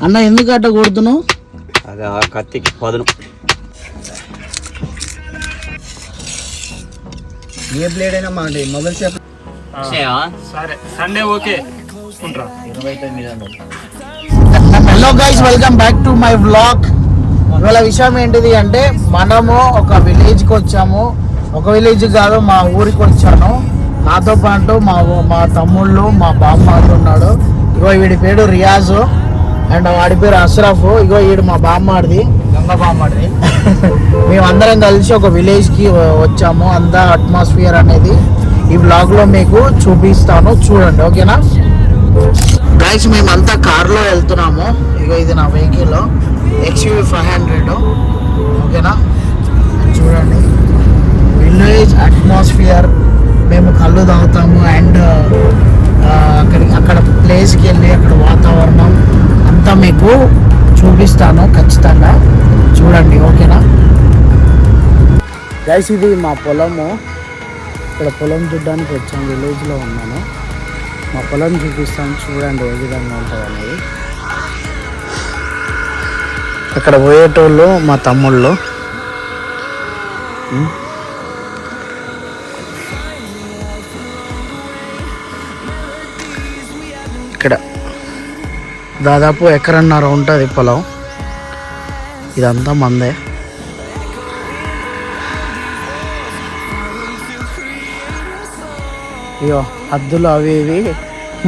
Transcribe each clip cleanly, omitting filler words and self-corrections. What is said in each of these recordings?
అన్న ఎందుకు అట్ట కొడుతున్నావు? అది ఆ కత్తికి పదును. ఏ బ్లేడ్ అయినా మా మొబైల్ షాప్. సరే Sunday okay. Hello guys, welcome back to my vlog. ఇవాళ విషయం ఏంటిది అంటే మనము ఒక విలేజ్కి వచ్చాము. ఒక విలేజ్ కాదు, మా ఊరికి వచ్చాను. నాతో పాటు మా తమ్ముళ్ళు, మా బామ్మాడు ఉన్నాడు. ఇగో వీడి పేరు రియాజు అండ్ వాడి పేరు అష్రఫ్. ఇగో వీడు మా బామ్మాడిది, గంగ బామ్మాడిది. మేమందరం కలిసి ఒక విలేజ్కి వచ్చాము. అంతా అట్మాస్ఫియర్ అనేది ఈ బ్లాగ్లో మీకు చూపిస్తాను, చూడండి. ఓకేనా గైస్, మేమంతా కార్లో వెళ్తున్నాము. ఇగో ఇది నా వెహికల్ XUV 500. ఓకేనా, చూడండి విలేజ్ అట్మాస్ఫియర్. మేము కళ్ళు తాగుతాము అండ్ అక్కడ ప్లేస్కి వెళ్ళి అక్కడ వాతావరణం అంతా మీకు చూపిస్తాను ఖచ్చితంగా, చూడండి. ఓకేనా గైస్, ఇది మా పొలము. ఇక్కడ పొలం చూడడానికి వచ్చాము. విలేజ్లో ఉన్నాను. మా పొలం చూపిస్తాను, చూడండి ఏ విధంగా ఉంటుంది అనేది. అక్కడ పోయేటోళ్ళు మా తమ్ముళ్ళు. ఇక్కడ దాదాపు ఎకరన్నర ఉంటుంది పొలం. ఇదంతా మందే. అయ్యో హద్దులు అవి ఇవి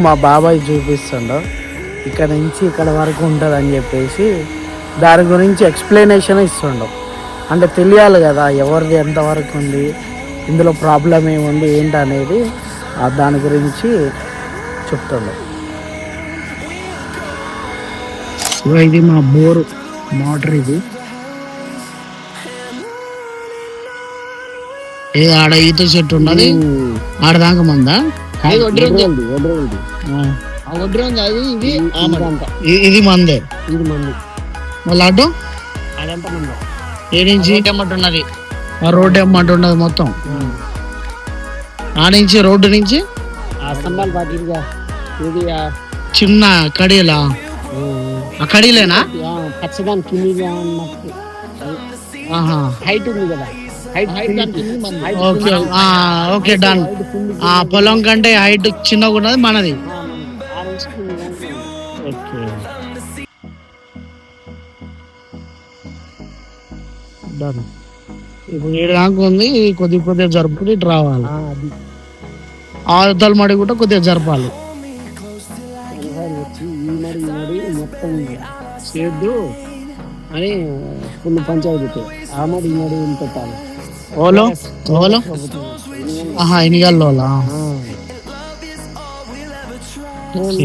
మా బాబాయ్ చూపిస్తుండో. ఇక్కడ నుంచి ఇక్కడ వరకు ఉంటుంది అని చెప్పేసి దాని గురించి ఎక్స్ప్లెనేషన్ ఇస్తుండో. అంటే తెలియాలి కదా ఎవరిది ఎంతవరకు ఉంది, ఇందులో ప్రాబ్లం ఏముంది ఏంటి అనేది దాని గురించి చెప్తుండో. ఇది మా బోరు మోటార్. ఇది ఆడ ఈత చెట్టు ఉన్నది, ఆడదాకా మందా ఇది మందే. మళ్ళీ అటు ఏడించి ఉన్నది రోడ్డు ఎమ్మంటు ఉన్నది మొత్తం. ఆ నుంచి రోడ్డు నుంచి చిన్న కడీలా, ఆ కడీలేనా పచ్చదాని కింది హైట్ ఉంది కదా. Okay done. ఆ పొలం కంటే హైట్ చిన్నగా ఉన్నది మనది. డన్. ఇప్పుడు 7 దాకా ఉంది. కొద్దిగా జరుపుకుని ఇటు రావాలి. అవతల మడి కూడా కొద్దిగా జరపాలి. మొత్తం చేద్దు అని ఫుల్ పంచాయతీ. ఆ మడి ఈ మడి పెట్టాలి. ఓలో ఎనిగల్లోలా ఈ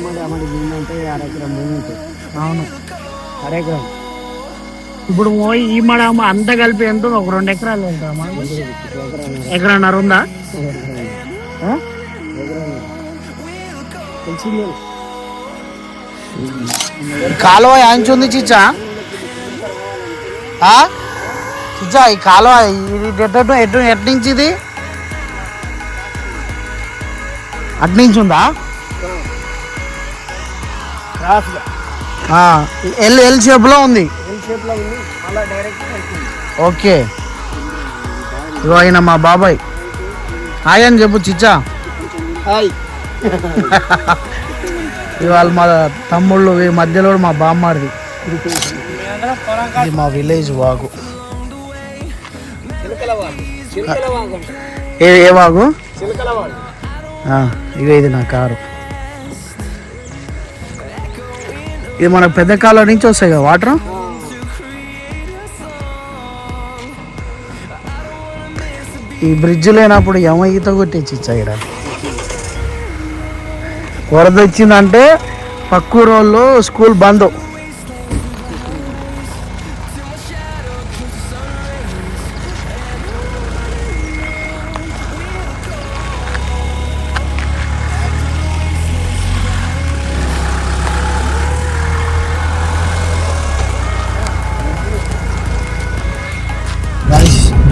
మడి ఆ మడి అంటే అరెకరం భూమి ఉంటుంది. అవును, అరెకరం. ఇప్పుడు ఈ మడ అంతా కలిపి ఎంత? ఒక 2 ఎకరాలు వెళ్తామా? ఎకరన్నర ఉందా? కాలువ యాంచుంది చిచ్చా. చిచ్చా ఈ కాలువ ఎటు నుంచి ఇది అట్నుంచి ఉందా? ఎల్ షేప్ లో ఉంది. ఓకే, ఇగో ఆయన మా బాబాయ్. హాయ్ అని చెప్పు చిచ్చా. ఇవాళ మా తమ్ముళ్ళు మధ్యలో మా బామ్మాడిది. ఇది మా విలేజ్ వాగు. ఏ వాగు? ఇక ఇది నా కారు. ఇది మన పెద్ద కాలువ నుంచి వస్తాయి కదా వాటర్. ఈ బ్రిడ్జ్ లేనప్పుడు ఈత కొట్టేసి ఇక్కడ. వరద వచ్చిందంటే పక్కూరు వాళ్ళు స్కూల్ బంద్.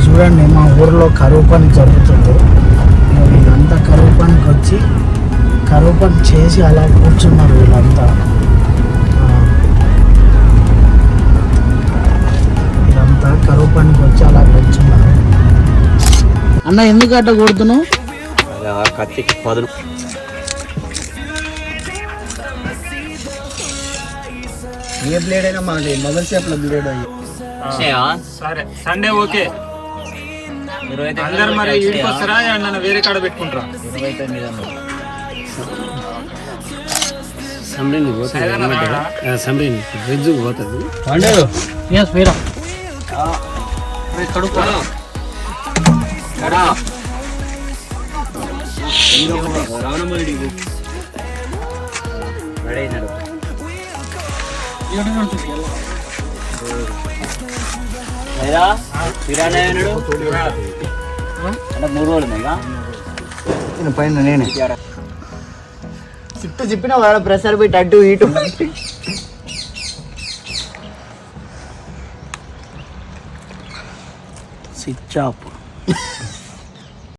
చూడండి, మా ఊర్లో కరువు పని జరుగుతుంది. ఇదంతా కరువు పని వచ్చి కరువు పని చేసి అలా కూర్చున్నారు వీళ్ళంతా. వీళ్ళంతా కరువు పనికి వచ్చి అలా కూర్చున్నారు. అన్న ఎందుకు అట్లా కొడుతున్నావు? అది ఆ కత్తికి పదును. ఏ బ్లేడ్ అయినా మాది మొబైల్ షాప్ లో బ్లేడ్ అయ్యి సరే సండే ఓకే. అందరు మరి ఇంటికి వస్తారా నన్ను వేరే కాడ పెట్టుకుంటారా? మూడు రోజులు పైన నేనే చుట్టూ చెప్పిన వాడు ప్రెషర్ పెట్టి అటు ఇటు. Switch off.